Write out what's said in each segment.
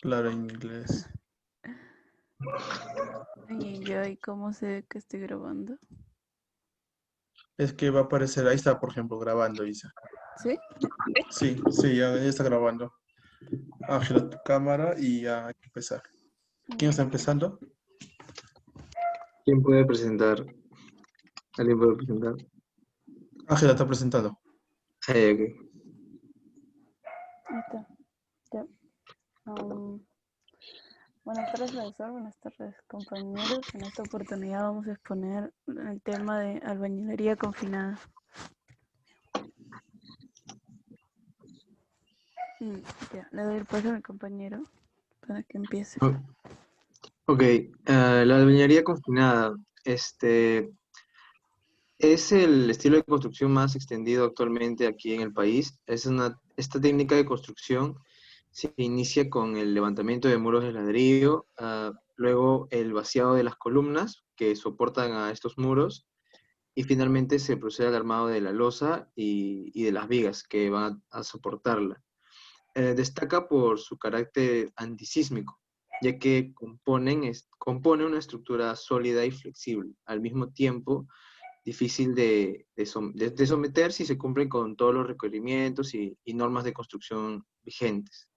Claro, en inglés. Y yo, ¿y cómo sé que estoy grabando? Es que va a aparecer, ahí está, por ejemplo, grabando, Isa. ¿Sí? Sí, sí, ya está grabando. Ángela, tu cámara y ya hay que empezar. ¿Quién está Ya. empezando? ¿Quién puede presentar? ¿Alguien puede presentar? Ángela está presentando. Ok. Ahí está. Ya. Um, Buenas tardes, profesor. Buenas tardes, compañeros. En esta oportunidad vamos a exponer el tema de albañilería confinada. Mm, ya, le doy el paso a mi compañero para que empiece. O- Ok, la albañilería confinada, es el estilo de construcción más extendido actualmente aquí en el país. Esta técnica de construcción se inicia con el levantamiento de muros de ladrillo, luego el vaciado de las columnas que soportan a estos muros, y finalmente se procede al armado de la losa y de las vigas que van a soportarla. Destaca por su carácter antisísmico, ya que compone una estructura sólida y flexible, al mismo tiempo difícil de someter si se cumplen con todos los requerimientos y normas de construcción vigentes.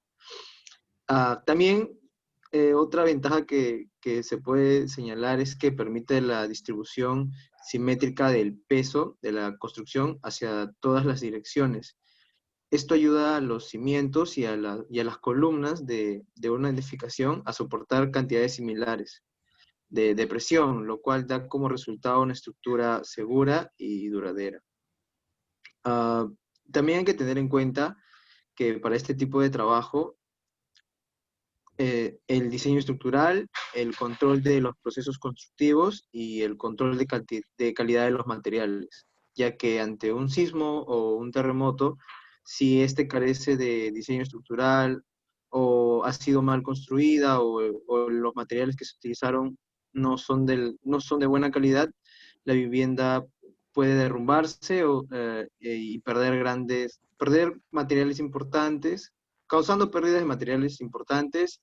También otra ventaja que se puede señalar es que permite la distribución simétrica del peso de la construcción hacia todas las direcciones. Esto ayuda a los cimientos y a las columnas de una edificación a soportar cantidades similares de presión, lo cual da como resultado una estructura segura y duradera. Ah, También hay que tener en cuenta que para este tipo de trabajo, el diseño estructural, el control de los procesos constructivos y el control de calidad de los materiales, ya que ante un sismo o un terremoto, si este carece de diseño estructural o ha sido mal construida o los materiales que se utilizaron no son de buena calidad, la vivienda puede derrumbarse y perder materiales importantes, causando pérdidas de materiales importantes,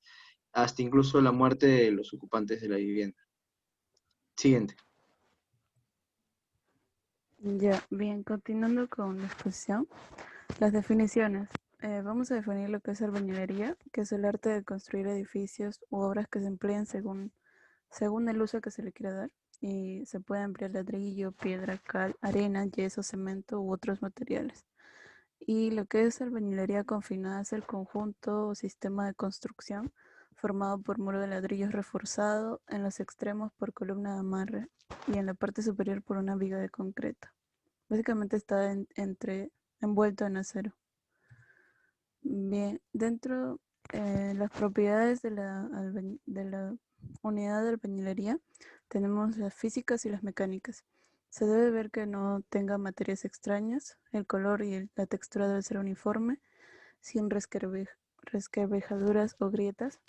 hasta incluso la muerte de los ocupantes de la vivienda. Siguiente. Ya, bien, continuando con la exposición. Las definiciones. Vamos a definir lo que es albañilería, que es el arte de construir edificios u obras que se emplean según el uso que se le quiera dar. Y se puede emplear ladrillo, piedra, cal, arena, yeso, cemento u otros materiales. Y lo que es albañilería confinada es el conjunto o sistema de construcción formado por muro de ladrillos reforzado en los extremos por columna de amarre y en la parte superior por una viga de concreto. Básicamente está envuelto en acero. Bien, dentro las propiedades de la unidad de albañilería tenemos las físicas y las mecánicas. Se debe ver que no tenga materias extrañas, el color y la textura debe ser uniforme, sin resquebrajaduras o grietas.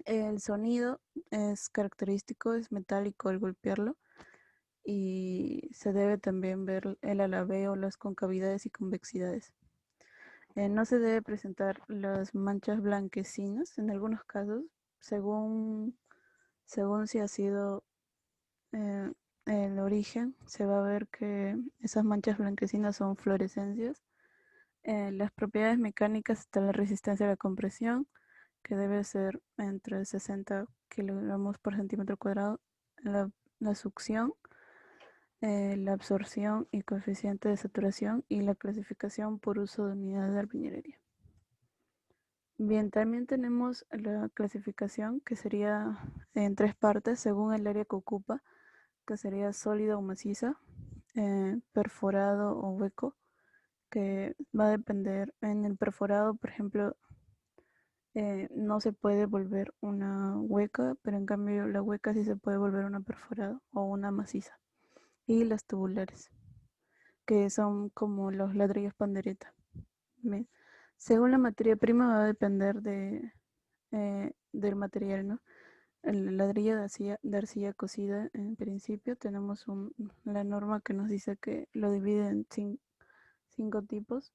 El sonido es característico, es metálico al golpearlo y se debe también ver el alabeo, las concavidades y convexidades. No se debe presentar las manchas blanquecinas en algunos casos, según, según si ha sido eh, el origen, se va a ver que esas manchas blanquecinas son fluorescencias. Las propiedades mecánicas están la resistencia a la compresión, que debe ser entre 60 kilogramos por centímetro cuadrado, la, la succión, la absorción y coeficiente de saturación y la clasificación por uso de unidades de albañilería. Bien, también tenemos la clasificación que sería en tres partes según el área que ocupa, que sería sólida o maciza, perforado o hueco, que va a depender en el perforado, por ejemplo, no se puede volver una hueca, pero en cambio la hueca sí se puede volver una perforada o una maciza. Y las tubulares, que son como los ladrillos pandereta. Bien. Según la materia prima va a depender del material, ¿no? El ladrillo de arcilla cocida, en principio, tenemos la norma que nos dice que lo divide en cinco tipos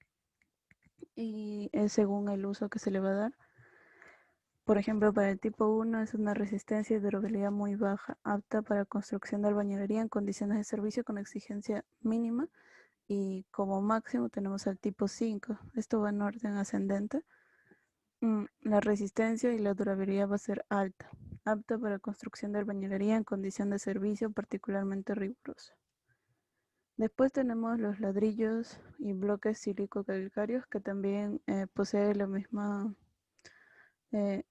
y es según el uso que se le va a dar. Por ejemplo, para el tipo 1 es una resistencia y durabilidad muy baja, apta para construcción de albañilería en condiciones de servicio con exigencia mínima, y como máximo tenemos al tipo 5. Esto va en orden ascendente. La resistencia y la durabilidad va a ser alta, apta para construcción de albañilería en condición de servicio particularmente rigurosa. Después tenemos los ladrillos y bloques sílico-calcáreos, que también poseen eh,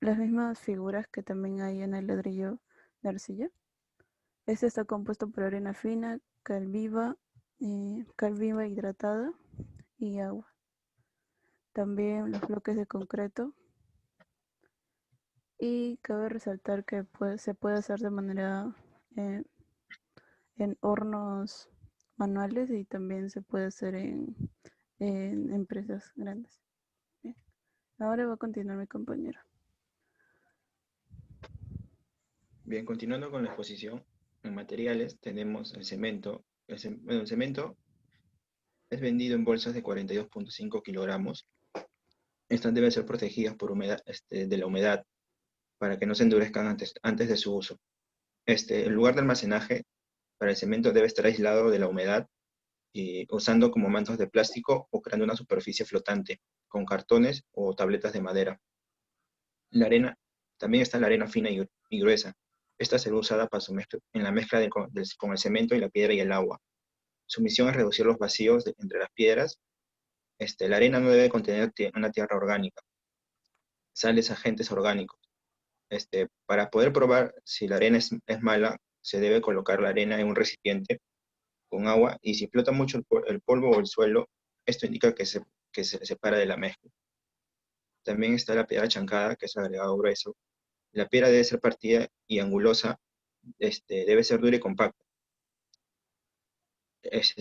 las mismas figuras que también hay en el ladrillo de arcilla. Este está compuesto por arena fina, cal viva hidratada y agua. También los bloques de concreto. Y cabe resaltar que se puede hacer de manera eh, en hornos manuales, y también se puede hacer en empresas grandes. Bien. Ahora va a continuar mi compañero. Bien, continuando con la exposición, en materiales tenemos el cemento. El cemento es vendido en bolsas de 42.5 kilogramos. Estas deben ser protegidas por humedad, de la humedad para que no se endurezcan antes de su uso. El lugar de almacenaje para el cemento debe estar aislado de la humedad y usando como mantos de plástico o creando una superficie flotante con cartones o tabletas de madera. La arena, también está la arena fina y gruesa. Esta será usada para en la mezcla con el cemento y la piedra y el agua. Su misión es reducir los vacíos entre las piedras. La arena no debe contener una tierra orgánica, sales agentes orgánicos. Para poder probar si la arena es mala, se debe colocar la arena en un recipiente con agua, y si flota mucho el polvo o el suelo, esto indica que se separa de la mezcla. También está la piedra chancada, que es agregado grueso. La piedra debe ser partida y angulosa, debe ser dura y compacta.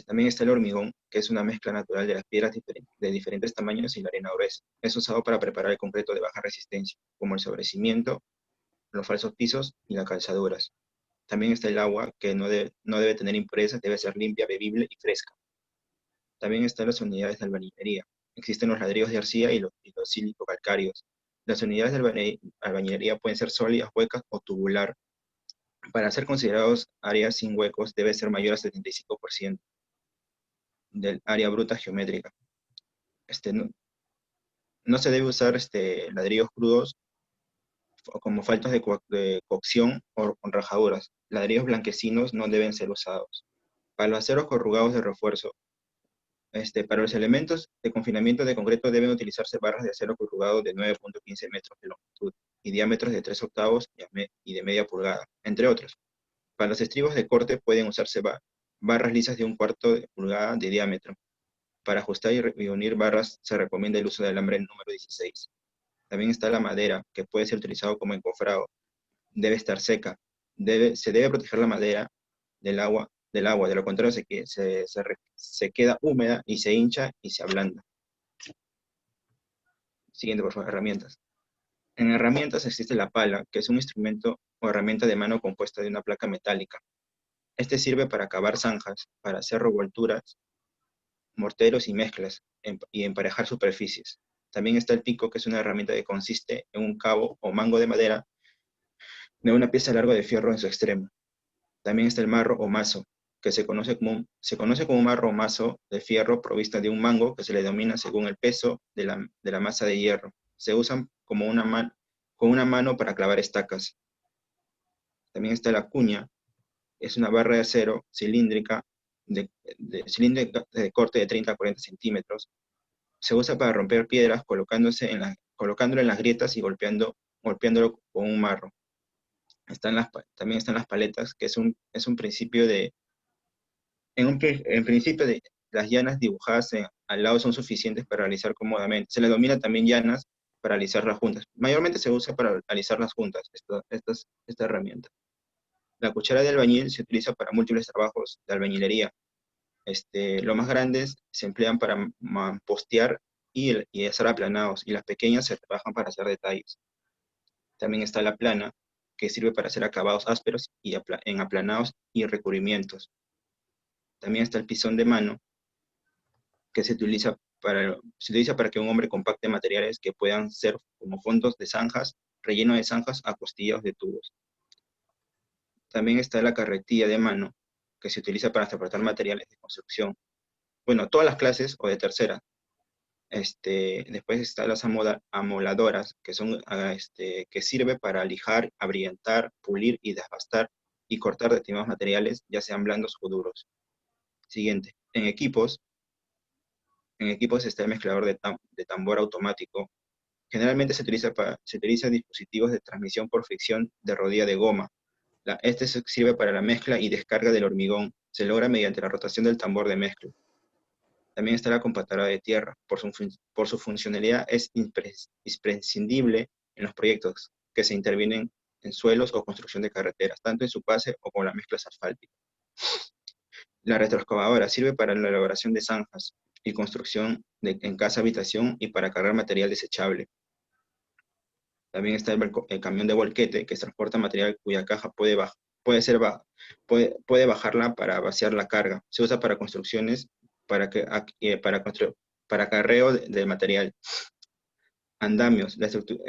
También está el hormigón, que es una mezcla natural de las piedras de diferentes tamaños y la arena gruesa. Es usado para preparar el concreto de baja resistencia, como el sobrecimiento, los falsos pisos y las calzaduras. También está el agua, que no debe tener impurezas, debe ser limpia, bebible y fresca. También están las unidades de albañilería. Existen los ladrillos de arcilla y los sílico-calcáreos. Las unidades de albañilería pueden ser sólidas, huecas o tubular. Para ser considerados áreas sin huecos, debe ser mayor a 75% del área bruta geométrica. No se debe usar ladrillos crudos como faltas de cocción o con rajaduras. Ladrillos blanquecinos no deben ser usados. Para los aceros corrugados de refuerzo, para los elementos de confinamiento de concreto deben utilizarse barras de acero corrugado de 9.15 metros de longitud y diámetros de 3 octavos y de media pulgada, entre otros. Para los estribos de corte pueden usarse barras lisas de 1/4 de pulgada de diámetro. Para ajustar y unir barras se recomienda el uso del alambre número 16. También está la madera, que puede ser utilizado como encofrado. Debe estar seca. Se debe proteger la madera del agua, de lo contrario se queda húmeda y se hincha y se ablanda. Siguiente, por favor, herramientas. En herramientas existe la pala, que es un instrumento o herramienta de mano compuesta de una placa metálica. Este sirve para cavar zanjas, para hacer revolturas, morteros y mezclas, y emparejar superficies. También está el pico, que es una herramienta que consiste en un cabo o mango de madera de una pieza larga de fierro en su extremo. También está el marro o mazo, que se conoce como un marro o mazo de fierro provista de un mango que se le denomina según el peso de la masa de hierro. Se usan con una mano para clavar estacas. También está la cuña, es una barra de acero cilíndrica de corte de 30 a 40 centímetros. Se usa para romper piedras colocándolo en las grietas y golpeándolo con un marro. También están las paletas, que es un principio de... En principio, las llanas dibujadas al lado son suficientes para realizar cómodamente. Se le denomina también llanas para realizar las juntas. Mayormente se usa para realizar las juntas, esta herramienta. La cuchara de albañil se utiliza para múltiples trabajos de albañilería. Los más grandes se emplean para postear y hacer aplanados, y las pequeñas se trabajan para hacer detalles. También está la plana, que sirve para hacer acabados ásperos en aplanados y recubrimientos. También está el pisón de mano, que se utiliza se utiliza para que un hombre compacte materiales que puedan ser como fondos de zanjas, relleno de zanjas, acostillados de tubos. También está la carretilla de mano, que se utiliza para transportar materiales de construcción. Bueno, todas las clases o de tercera. Después están las amoladoras, que son que sirve para lijar, abrillantar, pulir y desbastar y cortar determinados materiales, ya sean blandos o duros. Siguiente. En equipos está el mezclador de tambor automático. Generalmente se utiliza dispositivos de transmisión por fricción de rodilla de goma. Este sirve para la mezcla y descarga del hormigón. Se logra mediante la rotación del tambor de mezcla. También está la compactadora de tierra. Por su funcionalidad es imprescindible en los proyectos que se intervienen en suelos o construcción de carreteras, tanto en su base o con las mezclas asfálticas. La retroexcavadora sirve para la elaboración de zanjas y construcción en casa habitación y para cargar material desechable. También está el camión de volquete, que transporta material cuya caja puede bajarla para vaciar la carga. Se usa para construcciones, para acarreo de material. Andamios. La estructura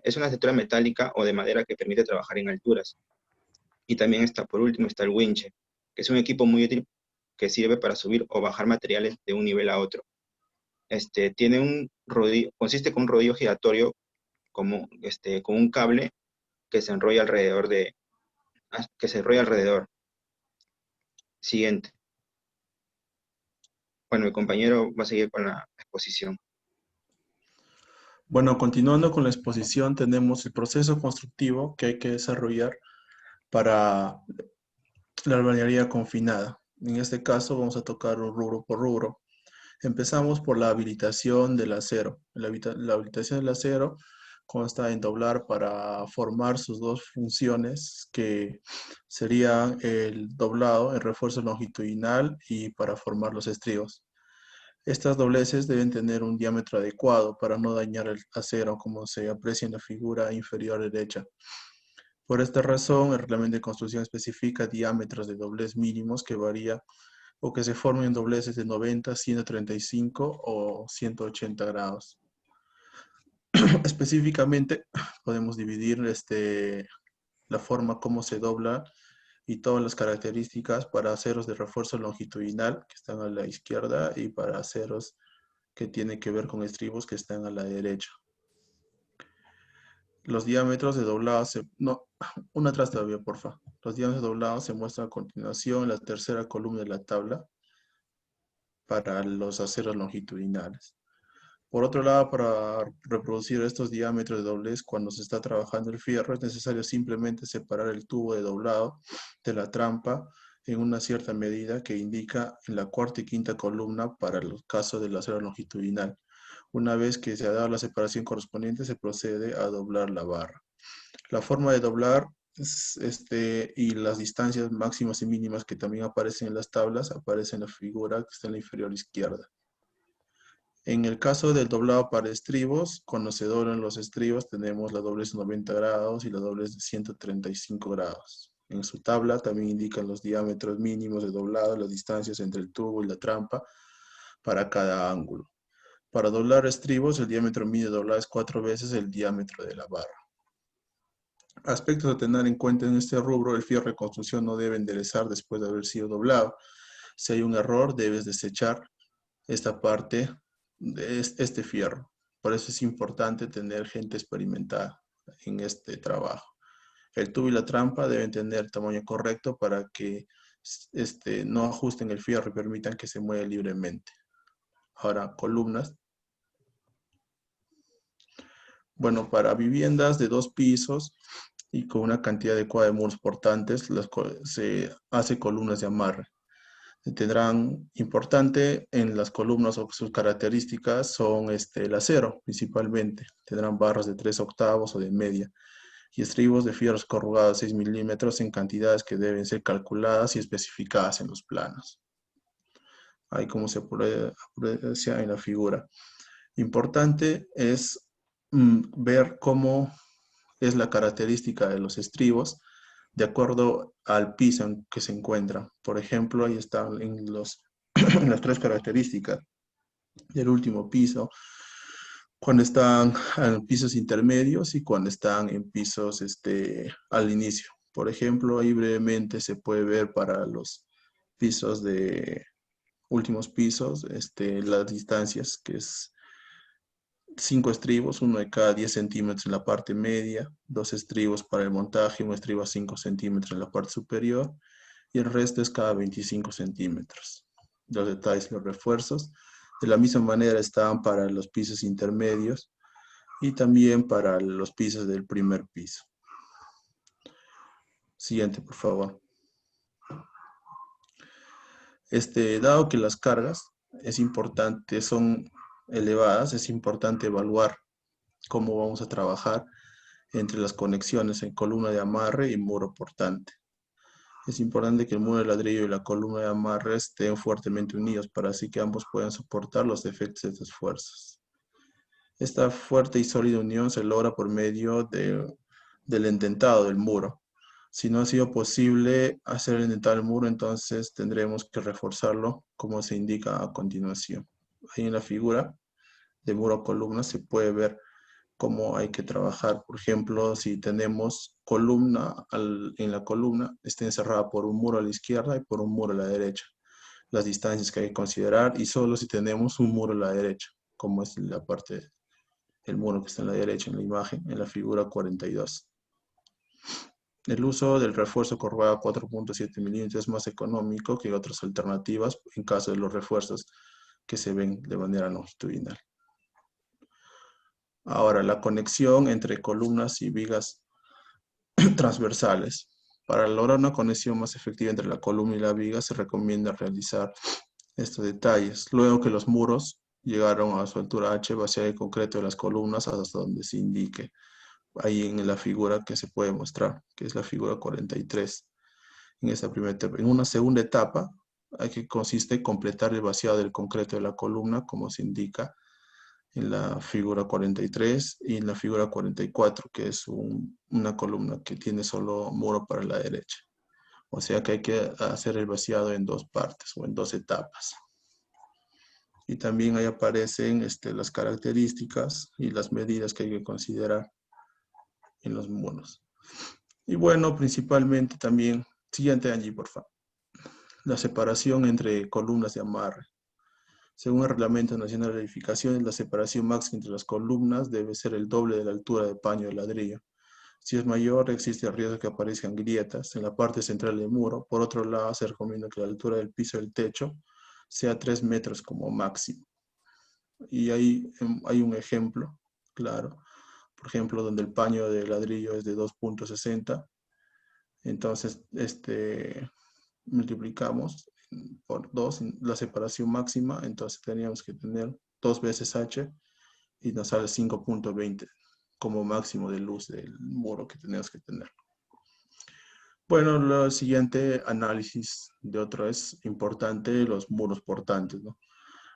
es una estructura metálica o de madera que permite trabajar en alturas. Y también por último, está el winche, que es un equipo muy útil que sirve para subir o bajar materiales de un nivel a otro. Consiste con un rodillo giratorio con un cable que se enrolla alrededor. Siguiente. Bueno, mi compañero va a seguir con la exposición. Bueno, continuando con la exposición, tenemos el proceso constructivo que hay que desarrollar para la albañilería confinada. En este caso vamos a tocar rubro por rubro. Empezamos por la habilitación del acero. La habilitación del acero consta en doblar para formar sus dos funciones, que serían el doblado, el refuerzo longitudinal y para formar los estribos. Estas dobleces deben tener un diámetro adecuado para no dañar el acero, como se aprecia en la figura inferior derecha. Por esta razón, el reglamento de construcción especifica diámetros de doblez mínimos que varía o que se formen en dobleces de 90, 135 o 180 grados. Específicamente, podemos dividir la forma como se dobla y todas las características para aceros de refuerzo longitudinal, que están a la izquierda, y para aceros que tienen que ver con estribos, que están a la derecha. Los diámetros de doblado una atrás todavía, porfa. Los diámetros de doblado se muestran a continuación en la tercera columna de la tabla para los aceros longitudinales. Por otro lado, para reproducir estos diámetros de doblez cuando se está trabajando el fierro, es necesario simplemente separar el tubo de doblado de la trampa en una cierta medida que indica en la cuarta y quinta columna para los casos del acero longitudinal. Una vez que se ha dado la separación correspondiente, se procede a doblar la barra. La forma de doblar y las distancias máximas y mínimas que también aparecen en las tablas, aparecen en la figura que está en la inferior izquierda. En el caso del doblado para estribos, cuando se doblan los estribos, tenemos la doblez de 90 grados y la doblez de 135 grados. En su tabla también indican los diámetros mínimos de doblado, las distancias entre el tubo y la trampa para cada ángulo. Para doblar estribos, el diámetro mínimo de doblado es 4 veces el diámetro de la barra. Aspectos a tener en cuenta en este rubro: el fierro de construcción no debe enderezar después de haber sido doblado. Si hay un error, debes desechar esta parte de este fierro. Por eso es importante tener gente experimentada en este trabajo. El tubo y la trampa deben tener el tamaño correcto para que no ajusten el fierro y permitan que se mueva libremente. Ahora, columnas. Bueno, para viviendas de 2 pisos y con una cantidad adecuada de muros portantes, se hace columnas de amarre. Tendrán importante en las columnas, o sus características son el acero principalmente. Tendrán barras de 3 octavos o de media y estribos de fierros corrugados 6 milímetros en cantidades que deben ser calculadas y especificadas en los planos. Ahí como se aprecia en la figura. Importante es ver cómo es la característica de los estribos de acuerdo al piso en que se encuentran. Por ejemplo, ahí están en las 3 características. del último piso, cuando están en pisos intermedios y cuando están en pisos al inicio. Por ejemplo, ahí brevemente se puede ver para los pisos de últimos pisos, las distancias, que es 5 estribos, uno de cada 10 centímetros en la parte media, 2 estribos para el montaje, un estribo a 5 centímetros en la parte superior, y el resto es cada 25 centímetros. Los detalles, los refuerzos, de la misma manera están para los pisos intermedios y también para los pisos del primer piso. Siguiente, por favor. Dado que las cargas son elevadas, es importante evaluar cómo vamos a trabajar entre las conexiones en columna de amarre y muro portante. Es importante que el muro de ladrillo y la columna de amarre estén fuertemente unidos para así que ambos puedan soportar los efectos de estos fuerzas. Esta fuerte y sólida unión se logra por medio del endentado del muro. Si no ha sido posible hacer el endentado del muro, entonces tendremos que reforzarlo como se indica a continuación. Ahí en la figura de muro columna se puede ver cómo hay que trabajar. Por ejemplo, si tenemos en la columna está encerrada por un muro a la izquierda y por un muro a la derecha. Las distancias que hay que considerar, y solo si tenemos un muro a la derecha, como es la parte del muro que está en la derecha en la imagen, en la figura 42. El uso del refuerzo corrugado a 4.7 milímetros es más económico que otras alternativas en caso de los refuerzos que se ven de manera longitudinal. Ahora, la conexión entre columnas y vigas transversales. Para lograr una conexión más efectiva entre la columna y la viga, se recomienda realizar estos detalles. Luego que los muros llegaron a su altura H, vaciar el concreto de las columnas hasta donde se indique. Ahí en la figura que se puede mostrar, que es la figura 43. En esta primera etapa. En una segunda etapa, consiste en completar el vaciado del concreto de la columna, como se indica en la figura 43 y en la figura 44, que es una columna que tiene solo muro para la derecha. O sea que hay que hacer el vaciado en dos partes o en dos etapas. Y también ahí aparecen las características y las medidas que hay que considerar en los muros. Y bueno, principalmente también, siguiente Angie, por favor. La separación entre columnas de amarre. Según el Reglamento Nacional de Edificaciones, la separación máxima entre las columnas debe ser el doble de la altura del paño de ladrillo. Si es mayor, existe el riesgo de que aparezcan grietas en la parte central del muro. Por otro lado, se recomienda que la altura del piso del techo sea 3 metros como máximo. Y ahí hay un ejemplo, claro. Por ejemplo, donde el paño de ladrillo es de 2.60. Entonces, multiplicamos por 2 la separación máxima, entonces teníamos que tener 2 veces H y nos sale 5.20 como máximo de luz del muro que tenemos que tener. Bueno, el siguiente análisis de otro es importante, los muros portantes, ¿no?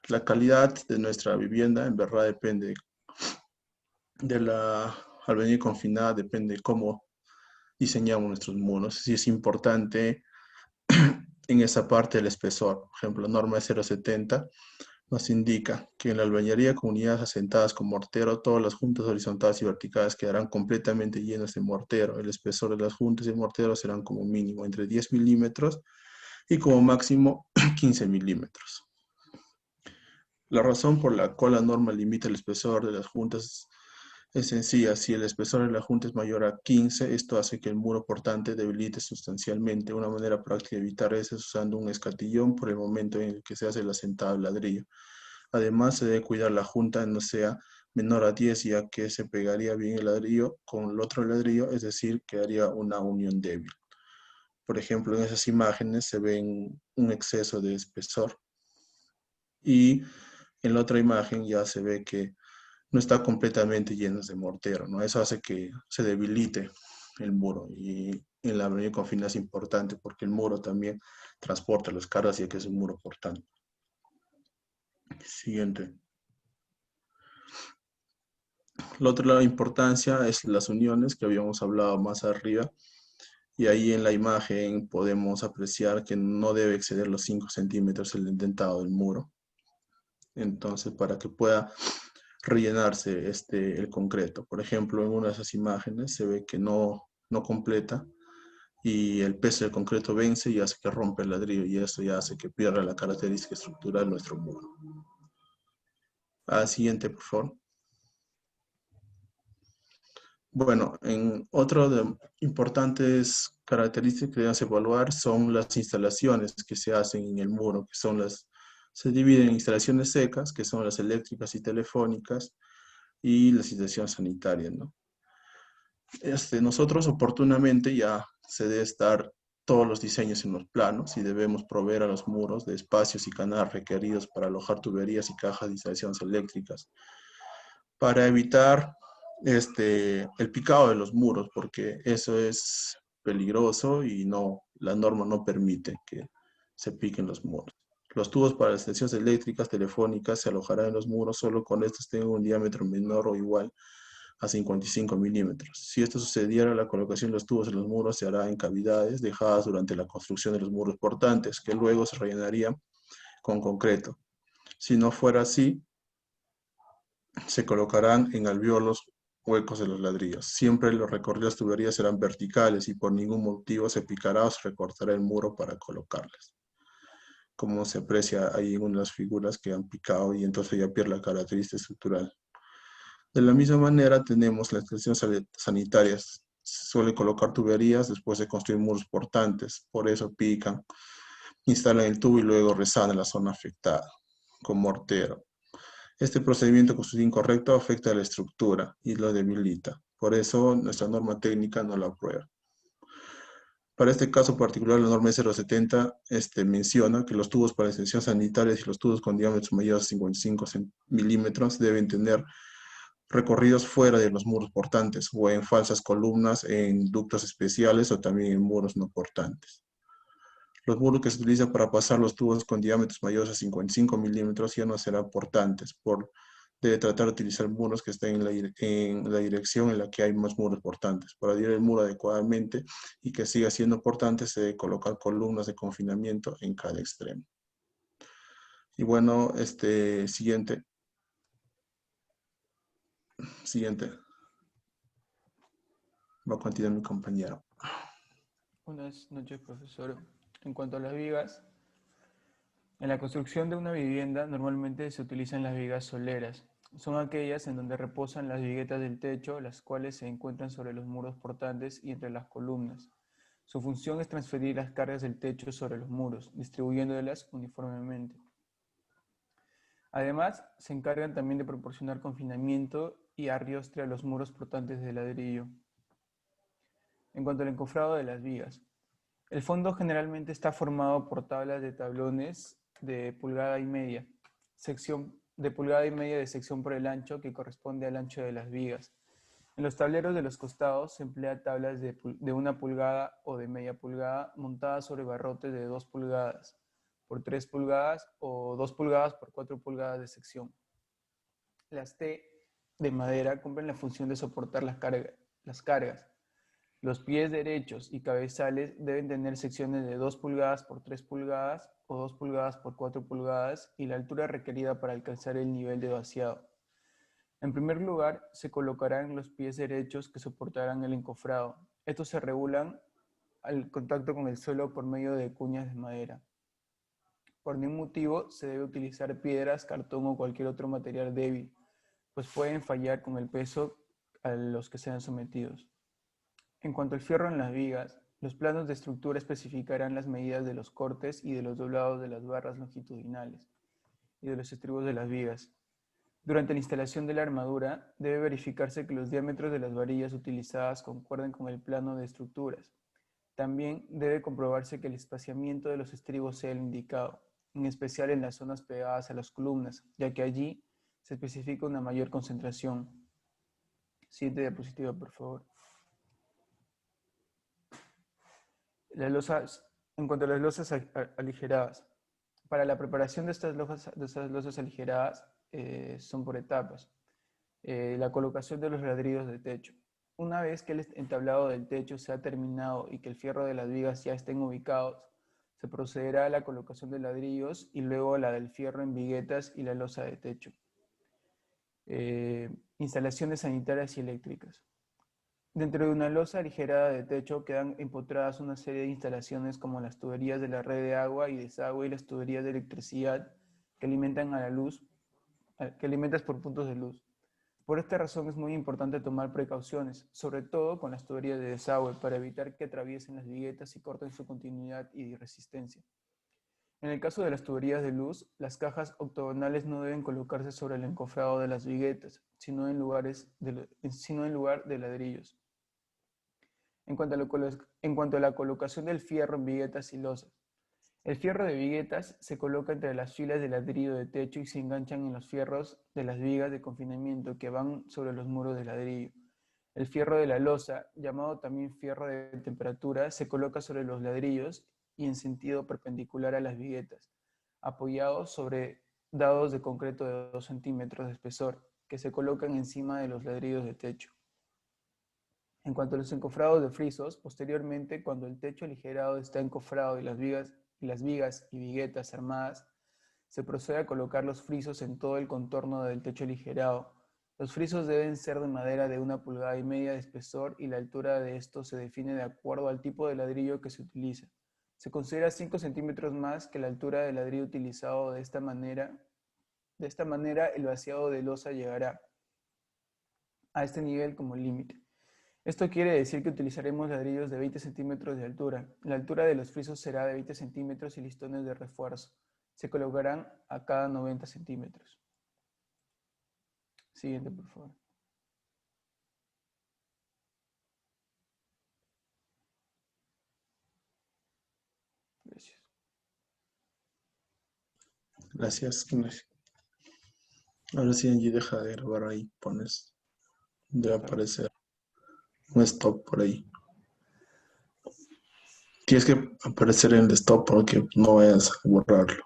La calidad de nuestra vivienda en verdad depende al venir confinada, depende de cómo diseñamos nuestros muros. Si es importante en esa parte del espesor. Por ejemplo, norma 070 nos indica que en la albañilería con unidades asentadas con mortero, todas las juntas horizontales y verticales quedarán completamente llenas de mortero. El espesor de las juntas y el mortero serán como mínimo entre 10 milímetros y como máximo 15 milímetros. La razón por la cual la norma limita el espesor de las juntas es sencilla. Si el espesor de la junta es mayor a 15, esto hace que el muro portante debilite sustancialmente. Una manera práctica de evitar eso es usando un escatillón por el momento en el que se hace el asentado del ladrillo. Además, se debe cuidar la junta no sea menor a 10, ya que se pegaría bien el ladrillo con el otro ladrillo, es decir, quedaría una unión débil. Por ejemplo, en esas imágenes se ve un exceso de espesor. Y en la otra imagen ya se ve que no está completamente llenos de mortero, ¿no? Eso hace que se debilite el muro, y en la avenida Confina es importante porque el muro también transporta las cargas, ya que es un muro portante. Siguiente. La otra importancia es las uniones que habíamos hablado más arriba, y ahí en la imagen podemos apreciar que no debe exceder los 5 centímetros el indentado del muro. entonces para que pueda rellenarse el concreto. Por ejemplo, en una de esas imágenes se ve que no completa y el peso del concreto vence y hace que rompa el ladrillo y eso ya hace que pierda la característica estructural de nuestro muro. Siguiente, por favor. Bueno, en otro de importantes características que debemos evaluar son las instalaciones que se hacen en el muro, que son se dividen en instalaciones secas, que son las eléctricas y telefónicas, y las instalaciones sanitarias, ¿no? Nosotros oportunamente ya se debe estar todos los diseños en los planos y debemos proveer a los muros de espacios y canales requeridos para alojar tuberías y cajas de instalaciones eléctricas para evitar el picado de los muros, porque eso es peligroso y la norma no permite que se piquen los muros. Los tubos para las estaciones eléctricas telefónicas se alojarán en los muros solo cuando estos tengan un diámetro menor o igual a 55 milímetros. Si esto sucediera, la colocación de los tubos en los muros se hará en cavidades dejadas durante la construcción de los muros portantes, que luego se rellenarían con concreto. Si no fuera así, se colocarán en alvéolos huecos de los ladrillos. Siempre los recorridos de tuberías serán verticales y por ningún motivo se picará o se recortará el muro para colocarlas. Como se aprecia ahí en unas figuras que han picado y entonces ya pierde la característica estructural. De la misma manera tenemos las instalaciones sanitarias. Se suele colocar tuberías después de construir muros portantes, por eso pican, instalan el tubo y luego resanan la zona afectada con mortero. Este procedimiento constructivo incorrecto afecta a la estructura y lo debilita. Por eso nuestra norma técnica no la aprueba. Para este caso particular, la norma 070 menciona que los tubos para extensión sanitarias y los tubos con diámetros mayores a 55 milímetros deben tener recorridos fuera de los muros portantes o en falsas columnas, en ductos especiales o también en muros no portantes. Los muros que se utilizan para pasar los tubos con diámetros mayores a 55 milímetros ya no serán portantes. Debe tratar de utilizar muros que estén en la dirección en la que hay más muros portantes. Para adherir el muro adecuadamente y que siga siendo portante, se debe colocar columnas de confinamiento en cada extremo. Y bueno, siguiente. Va a continuar mi compañero. Buenas noches, profesor. En cuanto a las vigas, en la construcción de una vivienda normalmente se utilizan las vigas soleras. Son aquellas en donde reposan las viguetas del techo, las cuales se encuentran sobre los muros portantes y entre las columnas. Su función es transferir las cargas del techo sobre los muros, distribuyéndolas uniformemente. Además, se encargan también de proporcionar confinamiento y arriostre a los muros portantes de ladrillo. En cuanto al encofrado de las vigas, el fondo generalmente está formado por tablas de tablones de pulgada y media, sección de pulgada y media de sección por el ancho que corresponde al ancho de las vigas. En los tableros de los costados se emplea tablas de 1 pulgada o de media pulgada montadas sobre barrotes de 2 pulgadas por 3 pulgadas o 2 pulgadas por 4 pulgadas de sección. Las T de madera cumplen la función de soportar las cargas. Los pies derechos y cabezales deben tener secciones de 2 pulgadas por 3 pulgadas o 2 pulgadas por 4 pulgadas y la altura requerida para alcanzar el nivel de vaciado. En primer lugar, se colocarán los pies derechos que soportarán el encofrado. Estos se regulan al contacto con el suelo por medio de cuñas de madera. Por ningún motivo se debe utilizar piedras, cartón o cualquier otro material débil, pues pueden fallar con el peso a los que sean sometidos. En cuanto al fierro en las vigas, los planos de estructura especificarán las medidas de los cortes y de los doblados de las barras longitudinales y de los estribos de las vigas. Durante la instalación de la armadura, debe verificarse que los diámetros de las varillas utilizadas concuerden con el plano de estructuras. También debe comprobarse que el espaciamiento de los estribos sea el indicado, en especial en las zonas pegadas a las columnas, ya que allí se especifica una mayor concentración. Siguiente diapositiva, por favor. En cuanto a las losas aligeradas, para la preparación de estas losas aligeradas son por etapas. La colocación de los ladrillos de techo. Una vez que el entablado del techo se ha terminado y que el fierro de las vigas ya estén ubicados, Se procederá a la colocación de ladrillos y luego a la del fierro en viguetas y la losa de techo. Instalaciones sanitarias y eléctricas. Dentro de una losa aligerada de techo quedan empotradas una serie de instalaciones como las tuberías de la red de agua y desagüe y las tuberías de electricidad que alimentan a la luz, que alimentas por puntos de luz. Por esta razón es muy importante tomar precauciones, sobre todo con las tuberías de desagüe, para evitar que atraviesen las viguetas y corten su continuidad y resistencia. En el caso de las tuberías de luz, las cajas octogonales no deben colocarse sobre el encofrado de las viguetas, sino en lugar de ladrillos. En cuanto a la colocación del fierro en viguetas y losas. El fierro de viguetas se coloca entre las filas de ladrillo de techo y se enganchan en los fierros de las vigas de confinamiento que van sobre los muros de ladrillo. El fierro de la losa, llamado también fierro de temperatura, se coloca sobre los ladrillos y en sentido perpendicular a las viguetas, apoyados sobre dados de concreto de 2 centímetros de espesor, que se colocan encima de los ladrillos de techo. En cuanto a los encofrados de frisos, posteriormente, cuando el techo aligerado está encofrado y las vigas y viguetas armadas, se procede a colocar los frisos en todo el contorno del techo aligerado. Los frisos deben ser de madera de 1,5 pulgadas de espesor y la altura de estos se define de acuerdo al tipo de ladrillo que se utiliza. Se considera 5 centímetros más que la altura del ladrillo utilizado. De esta manera, el vaciado de losa llegará a este nivel como límite. Esto quiere decir que utilizaremos ladrillos de 20 centímetros de altura. La altura de los frisos será de 20 centímetros y listones de refuerzo. Se colocarán a cada 90 centímetros. Siguiente, por favor. Gracias. Gracias, Ignacio. Ahora sí, Angie, deja de grabar ahí, pones. Debe aparecer un stop por ahí. Tienes que aparecer en el stop porque no vayas a borrarlo.